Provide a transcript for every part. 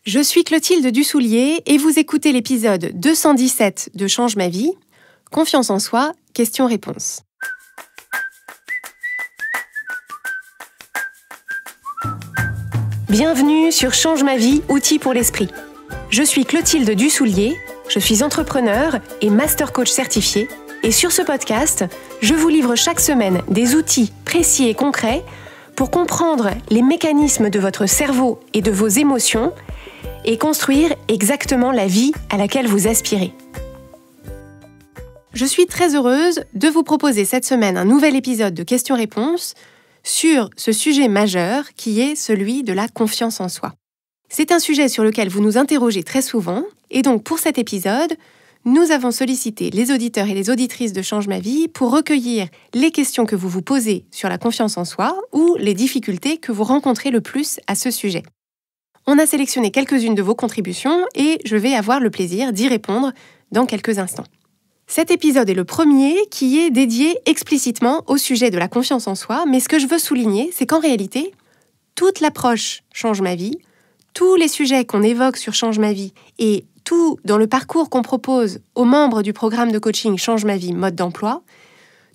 Je suis Clotilde Dussoulier et vous écoutez l'épisode 217 de Change ma vie, Confiance en soi, questions-réponses. Bienvenue sur Change ma vie, outils pour l'esprit. Je suis Clotilde Dussoulier, je suis entrepreneur et master coach certifié et sur ce podcast, je vous livre chaque semaine des outils précis et concrets pour comprendre les mécanismes de votre cerveau et de vos émotions et construire exactement la vie à laquelle vous aspirez. Je suis très heureuse de vous proposer cette semaine un nouvel épisode de questions-réponses sur ce sujet majeur qui est celui de la confiance en soi. C'est un sujet sur lequel vous nous interrogez très souvent et donc pour cet épisode, nous avons sollicité les auditeurs et les auditrices de Change ma vie pour recueillir les questions que vous vous posez sur la confiance en soi ou les difficultés que vous rencontrez le plus à ce sujet. On a sélectionné quelques-unes de vos contributions et je vais avoir le plaisir d'y répondre dans quelques instants. Cet épisode est le premier qui est dédié explicitement au sujet de la confiance en soi, mais ce que je veux souligner, c'est qu'en réalité, toute l'approche Change ma vie, tous les sujets qu'on évoque sur Change ma vie et tout dans le parcours qu'on propose aux membres du programme de coaching Change ma vie mode d'emploi,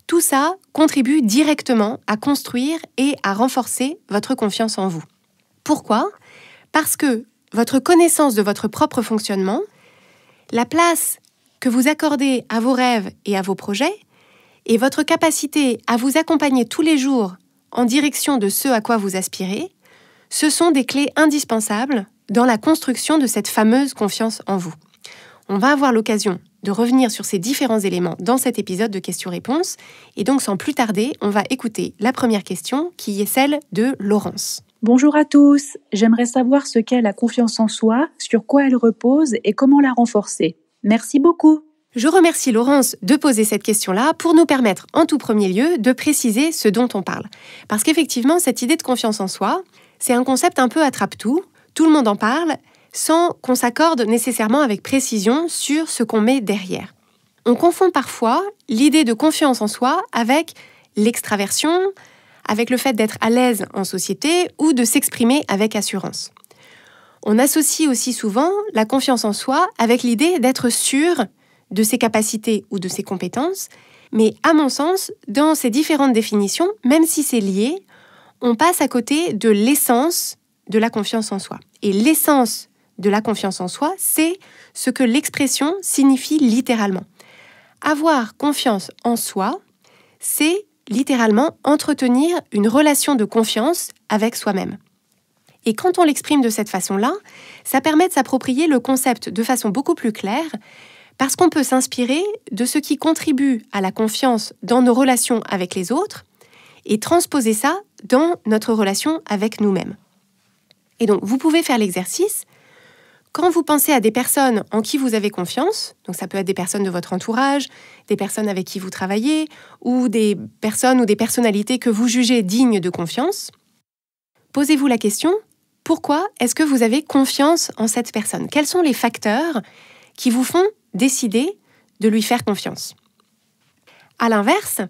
tout ça contribue directement à construire et à renforcer votre confiance en vous. Pourquoi ? Parce que votre connaissance de votre propre fonctionnement, la place que vous accordez à vos rêves et à vos projets, et votre capacité à vous accompagner tous les jours en direction de ce à quoi vous aspirez, ce sont des clés indispensables dans la construction de cette fameuse confiance en vous. On va avoir l'occasion de revenir sur ces différents éléments dans cet épisode de questions-réponses, et donc sans plus tarder, on va écouter la première question qui est celle de Laurence. Bonjour à tous, j'aimerais savoir ce qu'est la confiance en soi, sur quoi elle repose et comment la renforcer. Merci beaucoup. Je remercie Laurence de poser cette question-là pour nous permettre en tout premier lieu de préciser ce dont on parle. Parce qu'effectivement, cette idée de confiance en soi, c'est un concept un peu attrape-tout, tout le monde en parle, sans qu'on s'accorde nécessairement avec précision sur ce qu'on met derrière. On confond parfois l'idée de confiance en soi avec l'extraversion, avec le fait d'être à l'aise en société ou de s'exprimer avec assurance. On associe aussi souvent la confiance en soi avec l'idée d'être sûr de ses capacités ou de ses compétences, mais à mon sens, dans ces différentes définitions, même si c'est lié, on passe à côté de l'essence de la confiance en soi. Et l'essence de la confiance en soi, c'est ce que l'expression signifie littéralement. Avoir confiance en soi, c'est littéralement entretenir une relation de confiance avec soi-même. Et quand on l'exprime de cette façon-là, ça permet de s'approprier le concept de façon beaucoup plus claire, parce qu'on peut s'inspirer de ce qui contribue à la confiance dans nos relations avec les autres et transposer ça dans notre relation avec nous-mêmes. Et donc, vous pouvez faire l'exercice. Quand vous pensez à des personnes en qui vous avez confiance, donc ça peut être des personnes de votre entourage, des personnes avec qui vous travaillez, ou des personnes ou des personnalités que vous jugez dignes de confiance, posez-vous la question, pourquoi est-ce que vous avez confiance en cette personne ? Quels sont les facteurs qui vous font décider de lui faire confiance ? À l'inverse,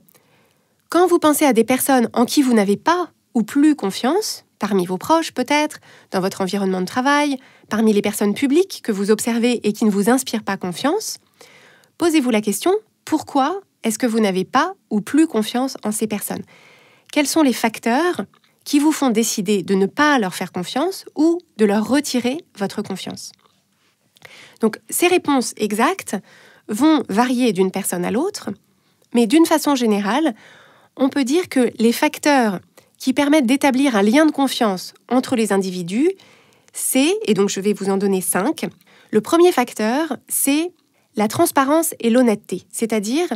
quand vous pensez à des personnes en qui vous n'avez pas ou plus confiance, parmi vos proches peut-être, dans votre environnement de travail, parmi les personnes publiques que vous observez et qui ne vous inspirent pas confiance, posez-vous la question, pourquoi est-ce que vous n'avez pas ou plus confiance en ces personnes ? Quels sont les facteurs qui vous font décider de ne pas leur faire confiance ou de leur retirer votre confiance ? Donc, ces réponses exactes vont varier d'une personne à l'autre, mais d'une façon générale, on peut dire que les facteurs qui permettent d'établir un lien de confiance entre les individus, c'est, et donc je vais vous en donner 5, le premier facteur, c'est la transparence et l'honnêteté. C'est-à-dire,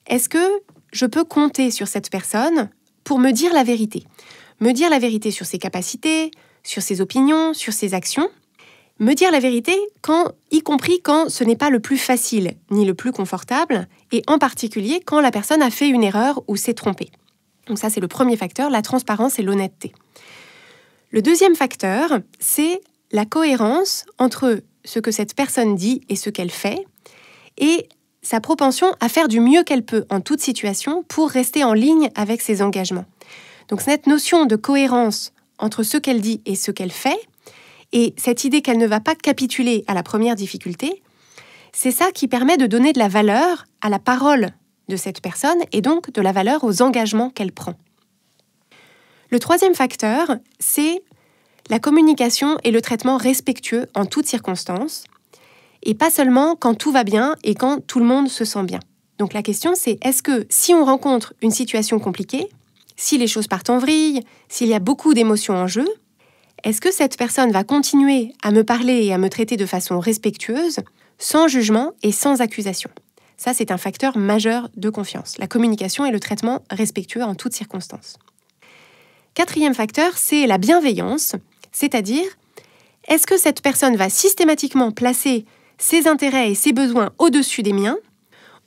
est-ce que je peux compter sur cette personne pour me dire la vérité ? Me dire la vérité sur ses capacités, sur ses opinions, sur ses actions. Me dire la vérité, y compris quand ce n'est pas le plus facile, ni le plus confortable, et en particulier quand la personne a fait une erreur ou s'est trompée. Donc ça, c'est le premier facteur, la transparence et l'honnêteté. Le deuxième facteur, c'est la cohérence entre ce que cette personne dit et ce qu'elle fait, et sa propension à faire du mieux qu'elle peut en toute situation pour rester en ligne avec ses engagements. Donc cette notion de cohérence entre ce qu'elle dit et ce qu'elle fait, Et cette idée qu'elle ne va pas capituler à la première difficulté, c'est ça qui permet de donner de la valeur à la parole de cette personne et donc de la valeur aux engagements qu'elle prend. Le troisième facteur, c'est la communication et le traitement respectueux en toutes circonstances, et pas seulement quand tout va bien et quand tout le monde se sent bien. Donc la question c'est, est-ce que si on rencontre une situation compliquée, si les choses partent en vrille, s'il y a beaucoup d'émotions en jeu, est-ce que cette personne va continuer à me parler et à me traiter de façon respectueuse, sans jugement et sans accusation? Ça, c'est un facteur majeur de confiance, la communication et le traitement respectueux en toutes circonstances. Quatrième facteur, c'est la bienveillance, c'est-à-dire, est-ce que cette personne va systématiquement placer ses intérêts et ses besoins au-dessus des miens,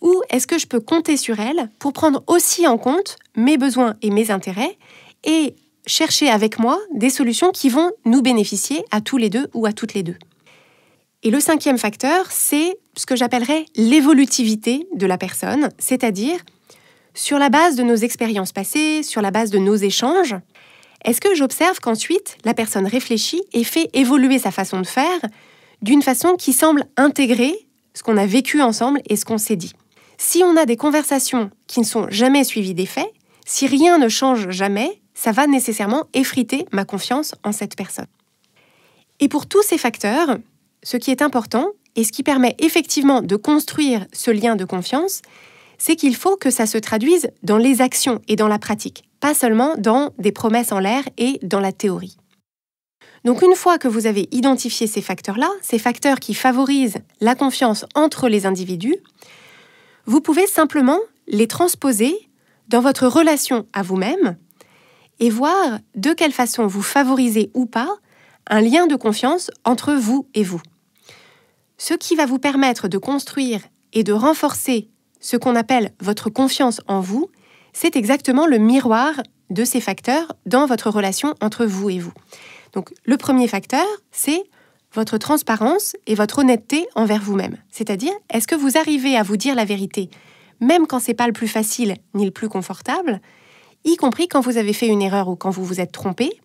ou est-ce que je peux compter sur elle pour prendre aussi en compte mes besoins et mes intérêts et chercher avec moi des solutions qui vont nous bénéficier à tous les deux ou à toutes les deux. Et le cinquième facteur, c'est ce que j'appellerais l'évolutivité de la personne, c'est-à-dire sur la base de nos expériences passées, sur la base de nos échanges, est-ce que j'observe qu'ensuite la personne réfléchit et fait évoluer sa façon de faire d'une façon qui semble intégrer ce qu'on a vécu ensemble et ce qu'on s'est dit. Si on a des conversations qui ne sont jamais suivies des faits, si rien ne change jamais, ça va nécessairement effriter ma confiance en cette personne. Et pour tous ces facteurs, ce qui est important et ce qui permet effectivement de construire ce lien de confiance, c'est qu'il faut que ça se traduise dans les actions et dans la pratique, pas seulement dans des promesses en l'air et dans la théorie. Donc une fois que vous avez identifié ces facteurs-là, ces facteurs qui favorisent la confiance entre les individus, vous pouvez simplement les transposer dans votre relation à vous-même et voir de quelle façon vous favorisez ou pas un lien de confiance entre vous et vous. Ce qui va vous permettre de construire et de renforcer ce qu'on appelle votre confiance en vous, c'est exactement le miroir de ces facteurs dans votre relation entre vous et vous. Donc, le premier facteur, c'est votre transparence et votre honnêteté envers vous-même. C'est-à-dire, est-ce que vous arrivez à vous dire la vérité, même quand ce n'est pas le plus facile ni le plus confortable, y compris quand vous avez fait une erreur ou quand vous vous êtes trompé?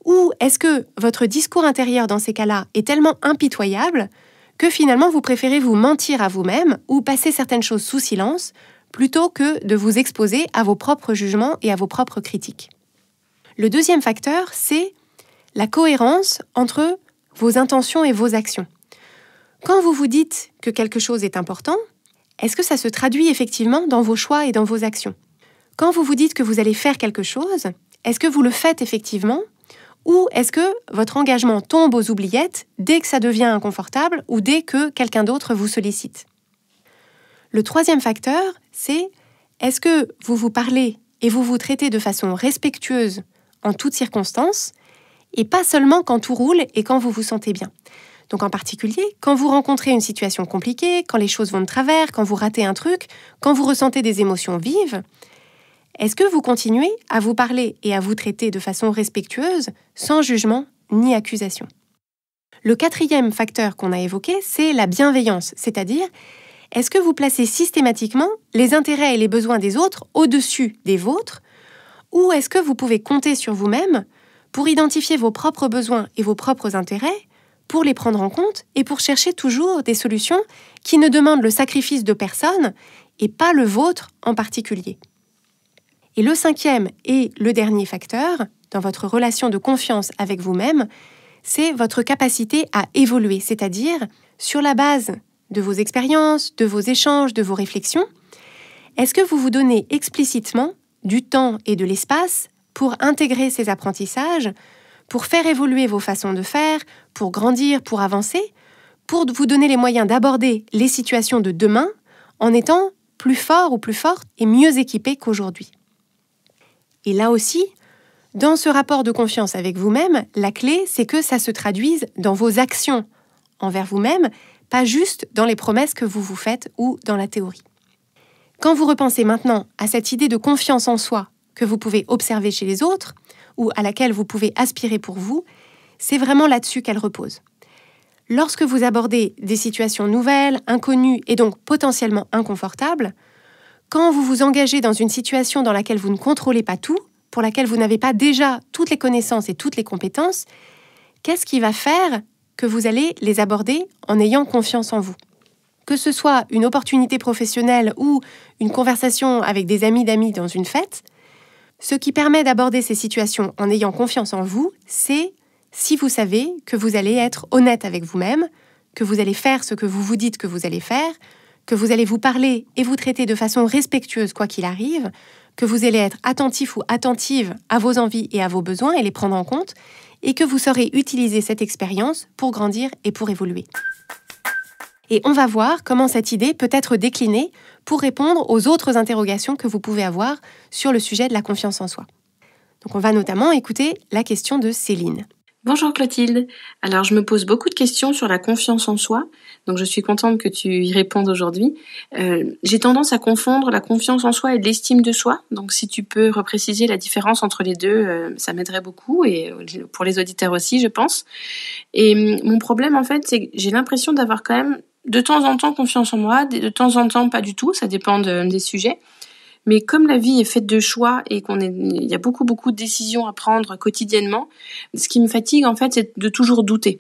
Ou est-ce que votre discours intérieur dans ces cas-là est tellement impitoyable que finalement vous préférez vous mentir à vous-même ou passer certaines choses sous silence plutôt que de vous exposer à vos propres jugements et à vos propres critiques? Le deuxième facteur, c'est la cohérence entre vos intentions et vos actions. Quand vous vous dites que quelque chose est important, est-ce que ça se traduit effectivement dans vos choix et dans vos actions? Quand vous vous dites que vous allez faire quelque chose, est-ce que vous le faites effectivement? Ou est-ce que votre engagement tombe aux oubliettes dès que ça devient inconfortable ou dès que quelqu'un d'autre vous sollicite? Le troisième facteur, c'est est-ce que vous vous parlez et vous vous traitez de façon respectueuse en toutes circonstances et pas seulement quand tout roule et quand vous vous sentez bien? Donc en particulier, quand vous rencontrez une situation compliquée, quand les choses vont de travers, quand vous ratez un truc, quand vous ressentez des émotions vives, est-ce que vous continuez à vous parler et à vous traiter de façon respectueuse, sans jugement ni accusation? Le quatrième facteur qu'on a évoqué, c'est la bienveillance, c'est-à-dire, est-ce que vous placez systématiquement les intérêts et les besoins des autres au-dessus des vôtres, ou est-ce que vous pouvez compter sur vous-même pour identifier vos propres besoins et vos propres intérêts, pour les prendre en compte et pour chercher toujours des solutions qui ne demandent le sacrifice de personne et pas le vôtre en particulier? Et le cinquième et le dernier facteur, dans votre relation de confiance avec vous-même, c'est votre capacité à évoluer, c'est-à-dire sur la base de vos expériences, de vos échanges, de vos réflexions, est-ce que vous vous donnez explicitement du temps et de l'espace pour intégrer ces apprentissages, pour faire évoluer vos façons de faire, pour grandir, pour avancer, pour vous donner les moyens d'aborder les situations de demain en étant plus fort ou plus forte et mieux équipé qu'aujourd'hui? Et là aussi, dans ce rapport de confiance avec vous-même, la clé, c'est que ça se traduise dans vos actions envers vous-même, pas juste dans les promesses que vous vous faites ou dans la théorie. Quand vous repensez maintenant à cette idée de confiance en soi que vous pouvez observer chez les autres ou à laquelle vous pouvez aspirer pour vous, c'est vraiment là-dessus qu'elle repose. Lorsque vous abordez des situations nouvelles, inconnues et donc potentiellement inconfortables, quand vous vous engagez dans une situation dans laquelle vous ne contrôlez pas tout, pour laquelle vous n'avez pas déjà toutes les connaissances et toutes les compétences, qu'est-ce qui va faire que vous allez les aborder en ayant confiance en vous? Que ce soit une opportunité professionnelle ou une conversation avec des amis d'amis dans une fête, ce qui permet d'aborder ces situations en ayant confiance en vous, c'est si vous savez que vous allez être honnête avec vous-même, que vous allez faire ce que vous vous dites que vous allez faire, que vous allez vous parler et vous traiter de façon respectueuse quoi qu'il arrive, que vous allez être attentif ou attentive à vos envies et à vos besoins et les prendre en compte, et que vous saurez utiliser cette expérience pour grandir et pour évoluer. Et on va voir comment cette idée peut être déclinée pour répondre aux autres interrogations que vous pouvez avoir sur le sujet de la confiance en soi. Donc on va notamment écouter la question de Céline. Bonjour Clotilde. Alors je me pose beaucoup de questions sur la confiance en soi, donc je suis contente que tu y répondes aujourd'hui. J'ai tendance à confondre la confiance en soi et l'estime de soi, donc si tu peux repréciser la différence entre les deux, ça m'aiderait beaucoup et pour les auditeurs aussi je pense. Et mon problème en fait c'est que j'ai l'impression d'avoir quand même de temps en temps confiance en moi, de temps en temps pas du tout, ça dépend des sujets. Mais comme la vie est faite de choix et il y a beaucoup de décisions à prendre quotidiennement, ce qui me fatigue en fait, c'est de toujours douter.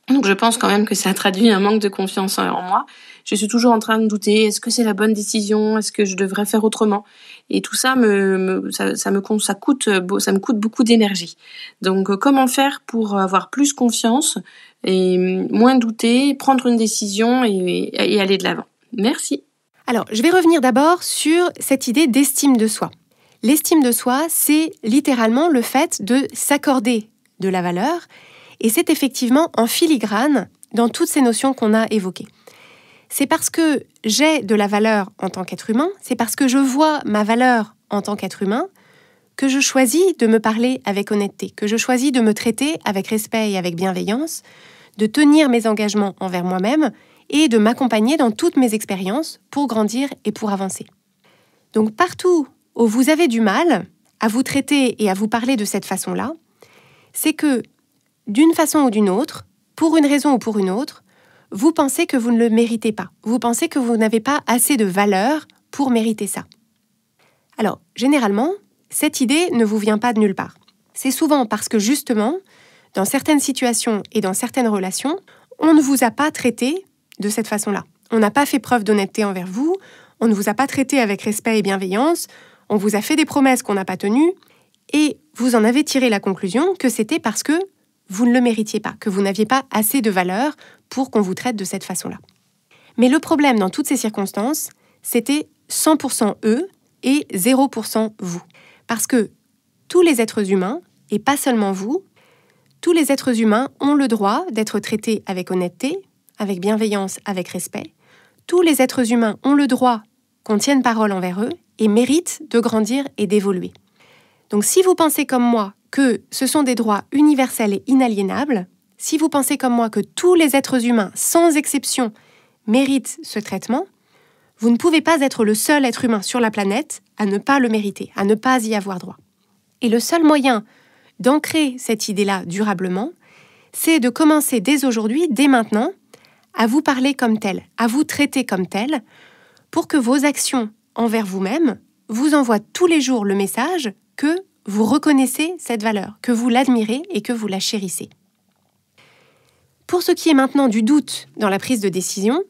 Donc je pense quand même que ça traduit un manque de confiance en moi. Je suis toujours en train de douter, est-ce que c'est la bonne décision, est-ce que je devrais faire autrement? Et tout ça ça me coûte beaucoup d'énergie. Donc comment faire pour avoir plus confiance et moins douter, prendre une décision et aller de l'avant? Merci. Alors, je vais revenir d'abord sur cette idée d'estime de soi. L'estime de soi, c'est littéralement le fait de s'accorder de la valeur, et c'est effectivement en filigrane dans toutes ces notions qu'on a évoquées. C'est parce que j'ai de la valeur en tant qu'être humain, c'est parce que je vois ma valeur en tant qu'être humain, que je choisis de me parler avec honnêteté, que je choisis de me traiter avec respect et avec bienveillance, de tenir mes engagements envers moi-même, et de m'accompagner dans toutes mes expériences pour grandir et pour avancer. Donc partout où vous avez du mal à vous traiter et à vous parler de cette façon-là, c'est que d'une façon ou d'une autre, pour une raison ou pour une autre, vous pensez que vous ne le méritez pas. Vous pensez que vous n'avez pas assez de valeur pour mériter ça. Alors, généralement, cette idée ne vous vient pas de nulle part. C'est souvent parce que justement, dans certaines situations et dans certaines relations, on ne vous a pas traité de cette façon-là. On n'a pas fait preuve d'honnêteté envers vous, on ne vous a pas traité avec respect et bienveillance, on vous a fait des promesses qu'on n'a pas tenues, et vous en avez tiré la conclusion que c'était parce que vous ne le méritiez pas, que vous n'aviez pas assez de valeur pour qu'on vous traite de cette façon-là. Mais le problème dans toutes ces circonstances, c'était 100% eux et 0% vous. Parce que tous les êtres humains, et pas seulement vous, tous les êtres humains ont le droit d'être traités avec honnêteté, avec bienveillance, avec respect. Tous les êtres humains ont le droit qu'on tienne parole envers eux et méritent de grandir et d'évoluer. Donc si vous pensez comme moi que ce sont des droits universels et inaliénables, si vous pensez comme moi que tous les êtres humains, sans exception, méritent ce traitement, vous ne pouvez pas être le seul être humain sur la planète à ne pas le mériter, à ne pas y avoir droit. Et le seul moyen d'ancrer cette idée-là durablement, c'est de commencer dès aujourd'hui, dès maintenant, à vous parler comme tel, à vous traiter comme tel, pour que vos actions envers vous-même vous envoient tous les jours le message que vous reconnaissez cette valeur, que vous l'admirez et que vous la chérissez. Pour ce qui est maintenant du doute dans la prise de décision,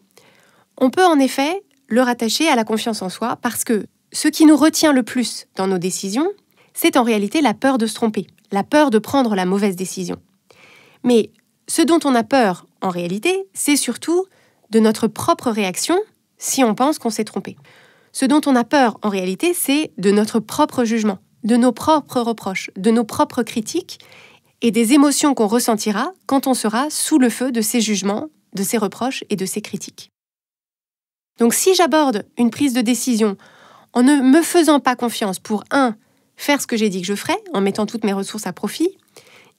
on peut en effet le rattacher à la confiance en soi parce que ce qui nous retient le plus dans nos décisions, c'est en réalité la peur de se tromper, la peur de prendre la mauvaise décision. Mais ce dont on a peur, en réalité, c'est surtout de notre propre réaction si on pense qu'on s'est trompé. Ce dont on a peur, en réalité, c'est de notre propre jugement, de nos propres reproches, de nos propres critiques et des émotions qu'on ressentira quand on sera sous le feu de ces jugements, de ces reproches et de ces critiques. Donc si j'aborde une prise de décision en ne me faisant pas confiance pour 1, faire ce que j'ai dit que je ferais, en mettant toutes mes ressources à profit,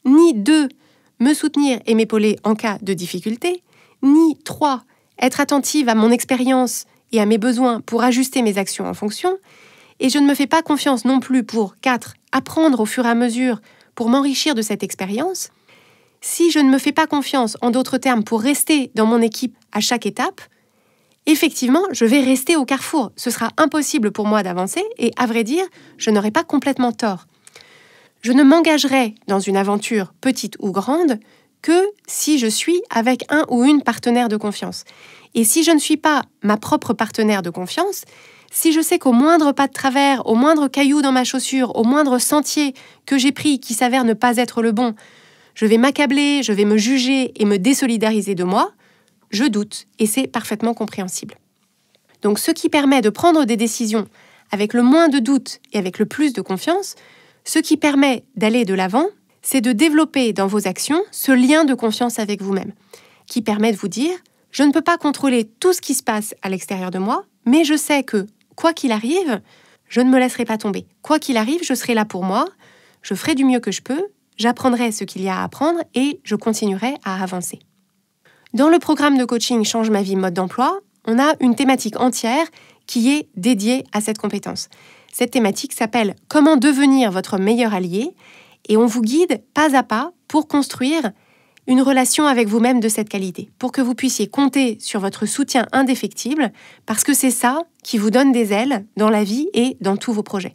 ni 2, me soutenir et m'épauler en cas de difficulté, ni 3, être attentive à mon expérience et à mes besoins pour ajuster mes actions en fonction, et je ne me fais pas confiance non plus pour 4, apprendre au fur et à mesure pour m'enrichir de cette expérience. Si je ne me fais pas confiance, en d'autres termes, pour rester dans mon équipe à chaque étape, effectivement, je vais rester au carrefour. Ce sera impossible pour moi d'avancer et, à vrai dire, je n'aurai pas complètement tort. Je ne m'engagerai dans une aventure petite ou grande que si je suis avec un ou une partenaire de confiance. Et si je ne suis pas ma propre partenaire de confiance, si je sais qu'au moindre pas de travers, au moindre caillou dans ma chaussure, au moindre sentier que j'ai pris qui s'avère ne pas être le bon, je vais m'accabler, je vais me juger et me désolidariser de moi, je doute et c'est parfaitement compréhensible. Donc ce qui permet de prendre des décisions avec le moins de doute et avec le plus de confiance, ce qui permet d'aller de l'avant, c'est de développer dans vos actions ce lien de confiance avec vous-même, qui permet de vous dire « je ne peux pas contrôler tout ce qui se passe à l'extérieur de moi, mais je sais que, quoi qu'il arrive, je ne me laisserai pas tomber. Quoi qu'il arrive, je serai là pour moi, je ferai du mieux que je peux, j'apprendrai ce qu'il y a à apprendre et je continuerai à avancer. » Dans le programme de coaching Change ma vie mode d'emploi, on a une thématique entière qui est dédiée à cette compétence. Cette thématique s'appelle « Comment devenir votre meilleur allié ?» et on vous guide pas à pas pour construire une relation avec vous-même de cette qualité, pour que vous puissiez compter sur votre soutien indéfectible, parce que c'est ça qui vous donne des ailes dans la vie et dans tous vos projets.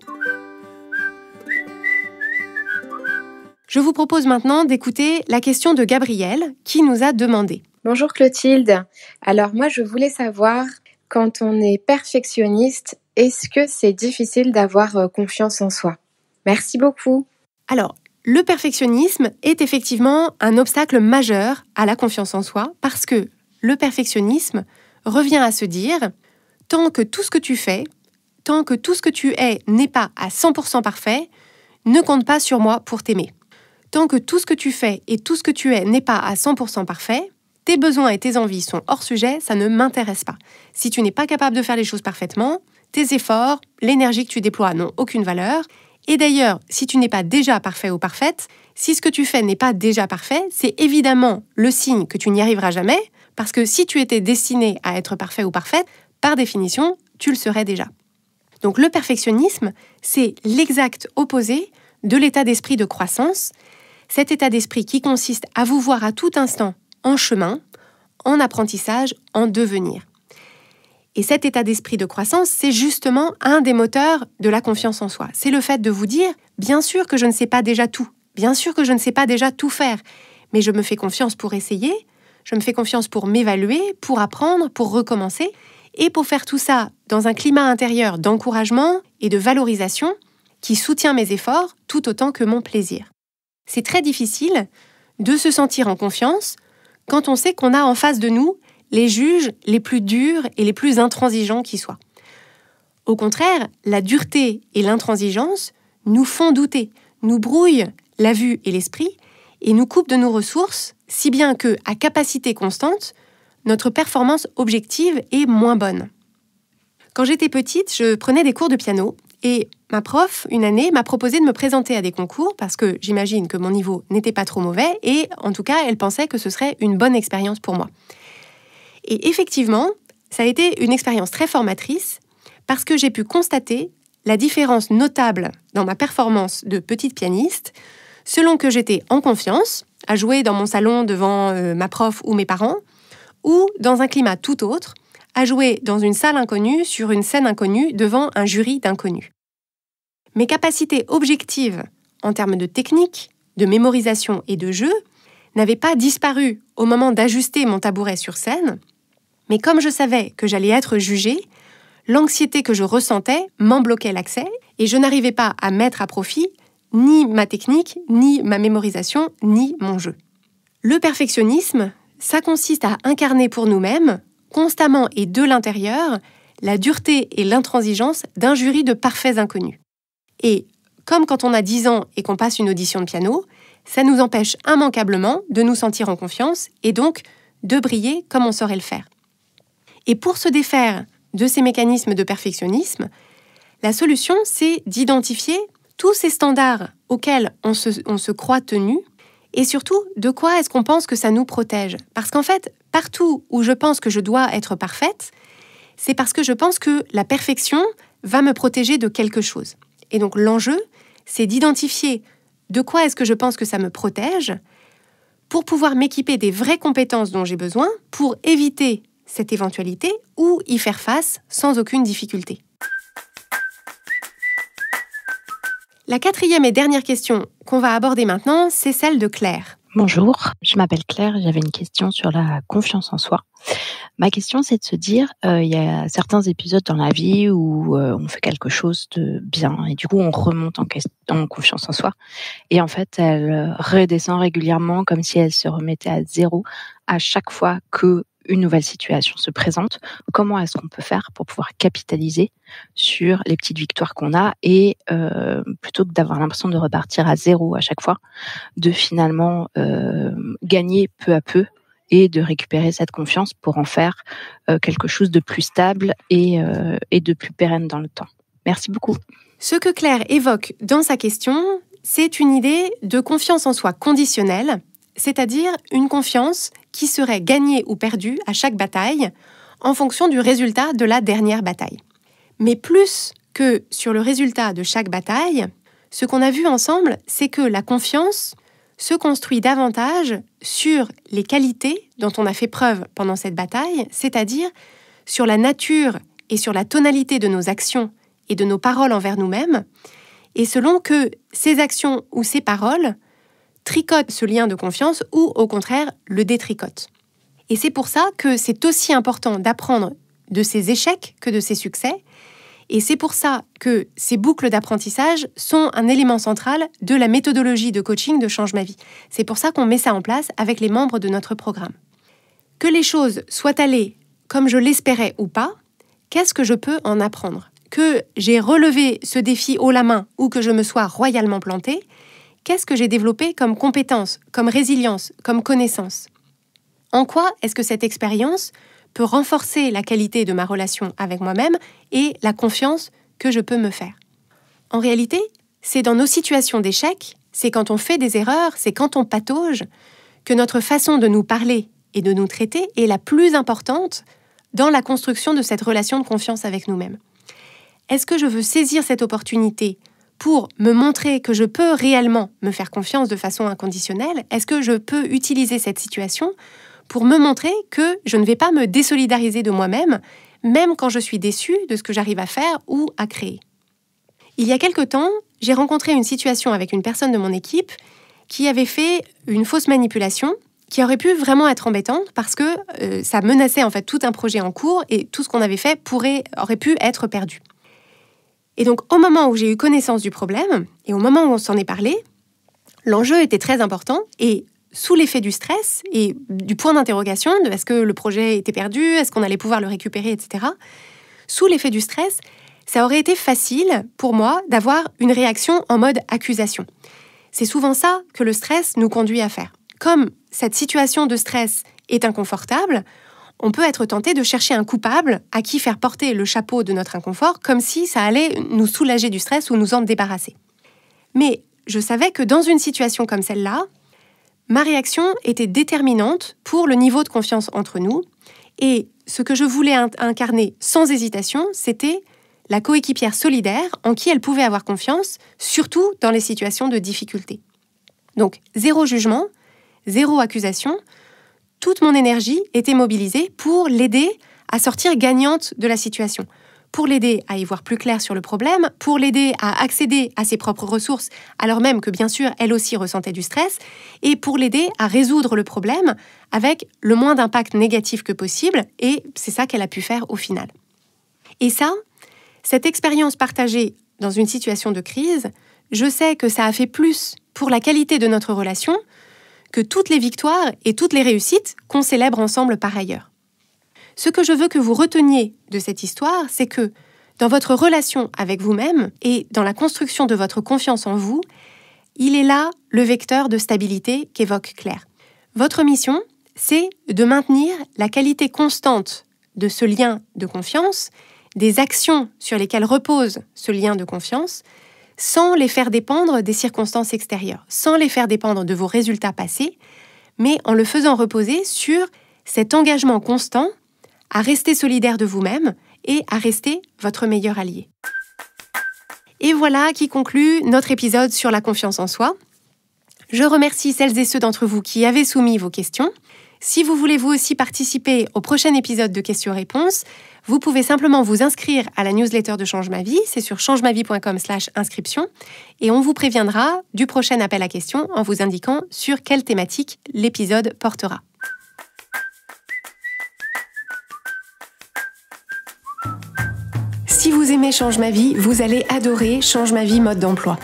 Je vous propose maintenant d'écouter la question de Gabrielle qui nous a demandé. Bonjour Clotilde. Alors moi je voulais savoir, quand on est perfectionniste, est-ce que c'est difficile d'avoir confiance en soi ? Merci beaucoup. Alors, le perfectionnisme est effectivement un obstacle majeur à la confiance en soi parce que le perfectionnisme revient à se dire « tant que tout ce que tu fais, tant que tout ce que tu es n'est pas à 100% parfait, ne compte pas sur moi pour t'aimer. Tant que tout ce que tu fais et tout ce que tu es n'est pas à 100% parfait, tes besoins et tes envies sont hors sujet, ça ne m'intéresse pas. Si tu n'es pas capable de faire les choses parfaitement, tes efforts, l'énergie que tu déploies n'ont aucune valeur. Et d'ailleurs, si tu n'es pas déjà parfait ou parfaite, si ce que tu fais n'est pas déjà parfait, c'est évidemment le signe que tu n'y arriveras jamais, parce que si tu étais destiné à être parfait ou parfaite, par définition, tu le serais déjà. Donc le perfectionnisme, c'est l'exact opposé de l'état d'esprit de croissance, cet état d'esprit qui consiste à vous voir à tout instant en chemin, en apprentissage, en devenir. Et cet état d'esprit de croissance, c'est justement un des moteurs de la confiance en soi. C'est le fait de vous dire, bien sûr que je ne sais pas déjà tout, bien sûr que je ne sais pas déjà tout faire, mais je me fais confiance pour essayer, je me fais confiance pour m'évaluer, pour apprendre, pour recommencer, et pour faire tout ça dans un climat intérieur d'encouragement et de valorisation qui soutient mes efforts tout autant que mon plaisir. C'est très difficile de se sentir en confiance quand on sait qu'on a en face de nous les juges les plus durs et les plus intransigeants qui soient. Au contraire, la dureté et l'intransigeance nous font douter, nous brouillent la vue et l'esprit et nous coupent de nos ressources, si bien que, à capacité constante, notre performance objective est moins bonne. Quand j'étais petite, je prenais des cours de piano et ma prof, une année, m'a proposé de me présenter à des concours parce que j'imagine que mon niveau n'était pas trop mauvais et en tout cas, elle pensait que ce serait une bonne expérience pour moi. Et effectivement, ça a été une expérience très formatrice parce que j'ai pu constater la différence notable dans ma performance de petite pianiste selon que j'étais en confiance, à jouer dans mon salon devant ma prof ou mes parents, ou dans un climat tout autre, à jouer dans une salle inconnue sur une scène inconnue devant un jury d'inconnus. Mes capacités objectives en termes de technique, de mémorisation et de jeu n'avaient pas disparu au moment d'ajuster mon tabouret sur scène, mais comme je savais que j'allais être jugée, l'anxiété que je ressentais m'en bloquait l'accès et je n'arrivais pas à mettre à profit ni ma technique, ni ma mémorisation, ni mon jeu. Le perfectionnisme, ça consiste à incarner pour nous-mêmes, constamment et de l'intérieur, la dureté et l'intransigeance d'un jury de parfaits inconnus. Et comme quand on a 10 ans et qu'on passe une audition de piano, ça nous empêche immanquablement de nous sentir en confiance et donc de briller comme on saurait le faire. Et pour se défaire de ces mécanismes de perfectionnisme, la solution, c'est d'identifier tous ces standards auxquels on se croit tenu et surtout, de quoi est-ce qu'on pense que ça nous protège ? Parce qu'en fait, partout où je pense que je dois être parfaite, c'est parce que je pense que la perfection va me protéger de quelque chose. Et donc l'enjeu, c'est d'identifier de quoi est-ce que je pense que ça me protège pour pouvoir m'équiper des vraies compétences dont j'ai besoin pour éviter cette éventualité ou y faire face sans aucune difficulté. La 4e et dernière question qu'on va aborder maintenant, c'est celle de Claire. Bonjour, je m'appelle Claire, j'avais une question sur la confiance en soi. Ma question, c'est de se dire, il y a certains épisodes dans la vie où on fait quelque chose de bien et du coup on remonte en confiance en soi. Et en fait, elle redescend régulièrement comme si elle se remettait à zéro à chaque fois que une nouvelle situation se présente. Comment est-ce qu'on peut faire pour pouvoir capitaliser sur les petites victoires qu'on a et plutôt que d'avoir l'impression de repartir à zéro à chaque fois, de finalement gagner peu à peu et de récupérer cette confiance pour en faire quelque chose de plus stable et de plus pérenne dans le temps. Merci beaucoup. Ce que Claire évoque dans sa question, c'est une idée de confiance en soi conditionnelle, c'est-à-dire une confiance qui serait gagnée ou perdue à chaque bataille en fonction du résultat de la dernière bataille. Mais plus que sur le résultat de chaque bataille, ce qu'on a vu ensemble, c'est que la confiance se construit davantage sur les qualités dont on a fait preuve pendant cette bataille, c'est-à-dire sur la nature et sur la tonalité de nos actions et de nos paroles envers nous-mêmes, et selon que ces actions ou ces paroles tricotent ce lien de confiance ou, au contraire, le détricotent. Et c'est pour ça que c'est aussi important d'apprendre de ses échecs que de ses succès, et c'est pour ça que ces boucles d'apprentissage sont un élément central de la méthodologie de coaching de Change ma vie. C'est pour ça qu'on met ça en place avec les membres de notre programme. Que les choses soient allées comme je l'espérais ou pas, qu'est-ce que je peux en apprendre ? Que j'ai relevé ce défi haut la main ou que je me sois royalement plantée, qu'est-ce que j'ai développé comme compétence, comme résilience, comme connaissance ? En quoi est-ce que cette expérience peut renforcer la qualité de ma relation avec moi-même et la confiance que je peux me faire ? En réalité, c'est dans nos situations d'échec, c'est quand on fait des erreurs, c'est quand on patauge, que notre façon de nous parler et de nous traiter est la plus importante dans la construction de cette relation de confiance avec nous-mêmes. Est-ce que je veux saisir cette opportunité pour me montrer que je peux réellement me faire confiance de façon inconditionnelle ? Est-ce que je peux utiliser cette situation pour me montrer que je ne vais pas me désolidariser de moi-même, même quand je suis déçue de ce que j'arrive à faire ou à créer ? Il y a quelque temps, j'ai rencontré une situation avec une personne de mon équipe qui avait fait une fausse manipulation qui aurait pu vraiment être embêtante parce que ça menaçait en fait tout un projet en cours et tout ce qu'on avait fait aurait pu être perdu. Et donc, au moment où j'ai eu connaissance du problème, et au moment où on s'en est parlé, l'enjeu était très important, et sous l'effet du stress et du point d'interrogation, de est-ce que le projet était perdu, est-ce qu'on allait pouvoir le récupérer, etc., sous l'effet du stress, ça aurait été facile pour moi d'avoir une réaction en mode accusation. C'est souvent ça que le stress nous conduit à faire. Comme cette situation de stress est inconfortable, on peut être tenté de chercher un coupable à qui faire porter le chapeau de notre inconfort comme si ça allait nous soulager du stress ou nous en débarrasser. Mais je savais que dans une situation comme celle-là, ma réaction était déterminante pour le niveau de confiance entre nous et ce que je voulais incarner sans hésitation, c'était la coéquipière solidaire en qui elle pouvait avoir confiance, surtout dans les situations de difficulté. Donc, zéro jugement, zéro accusation. Toute mon énergie était mobilisée pour l'aider à sortir gagnante de la situation, pour l'aider à y voir plus clair sur le problème, pour l'aider à accéder à ses propres ressources, alors même que bien sûr, elle aussi ressentait du stress, et pour l'aider à résoudre le problème avec le moins d'impact négatif que possible, et c'est ça qu'elle a pu faire au final. Et ça, cette expérience partagée dans une situation de crise, je sais que ça a fait plus pour la qualité de notre relation que toutes les victoires et toutes les réussites qu'on célèbre ensemble par ailleurs. Ce que je veux que vous reteniez de cette histoire, c'est que dans votre relation avec vous-même et dans la construction de votre confiance en vous, il est là le vecteur de stabilité qu'évoque Claire. Votre mission, c'est de maintenir la qualité constante de ce lien de confiance, des actions sur lesquelles repose ce lien de confiance, sans les faire dépendre des circonstances extérieures, sans les faire dépendre de vos résultats passés, mais en le faisant reposer sur cet engagement constant à rester solidaire de vous-même et à rester votre meilleur allié. Et voilà qui conclut notre épisode sur la confiance en soi. Je remercie celles et ceux d'entre vous qui avaient soumis vos questions. Si vous voulez vous aussi participer au prochain épisode de questions-réponses, vous pouvez simplement vous inscrire à la newsletter de Change ma vie, c'est sur changemavie.com/inscription, et on vous préviendra du prochain appel à questions en vous indiquant sur quelle thématique l'épisode portera. Si vous aimez Change ma vie, vous allez adorer Change ma vie mode d'emploi.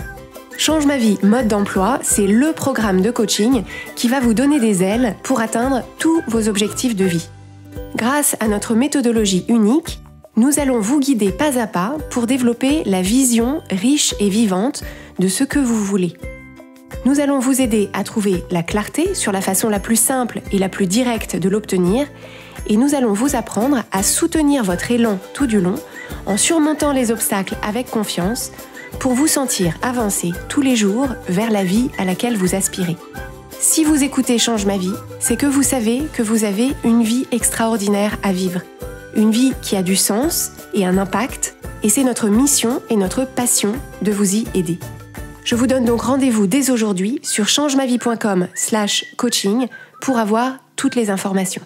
Change ma vie mode d'emploi, c'est le programme de coaching qui va vous donner des ailes pour atteindre tous vos objectifs de vie. Grâce à notre méthodologie unique, nous allons vous guider pas à pas pour développer la vision riche et vivante de ce que vous voulez. Nous allons vous aider à trouver la clarté sur la façon la plus simple et la plus directe de l'obtenir, et nous allons vous apprendre à soutenir votre élan tout du long en surmontant les obstacles avec confiance pour vous sentir avancer tous les jours vers la vie à laquelle vous aspirez. Si vous écoutez Change ma vie, c'est que vous savez que vous avez une vie extraordinaire à vivre. Une vie qui a du sens et un impact, et c'est notre mission et notre passion de vous y aider. Je vous donne donc rendez-vous dès aujourd'hui sur changemavie.com/coaching pour avoir toutes les informations.